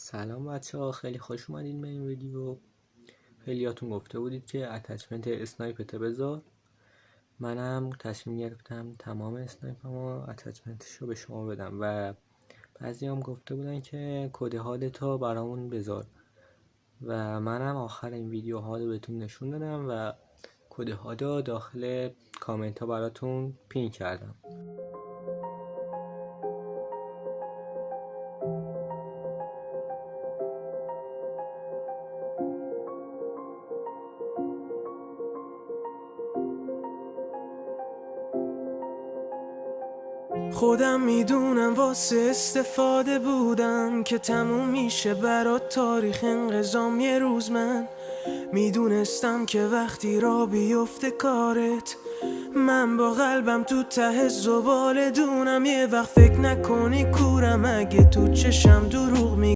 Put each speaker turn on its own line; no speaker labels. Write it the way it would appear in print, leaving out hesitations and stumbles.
سلام بچه ها، خیلی خوش اومدین به این ویدیو. خیلیاتون گفته بودید که اتچمنت اسنایپت بذار. منم تصمیم گرفتم تمام اسنایپمو اتچمنتش رو به شما بدم و بعضی هم گفته بودن که کد حالتو برامون بذار و منم آخر این ویدیو ها رو بهتون نشون دادم و کد حالو داخل کامنت ها براتون پین کردم.
خودم میدونم واسه استفاده بودم که تموم میشه برات تاریخ انقضام یه روز. من میدونستم که وقتی را بیفته کارت، من با قلبم تو ته زباله دونم. یه وقت فکر نکنی کورم اگه تو چشم دروغ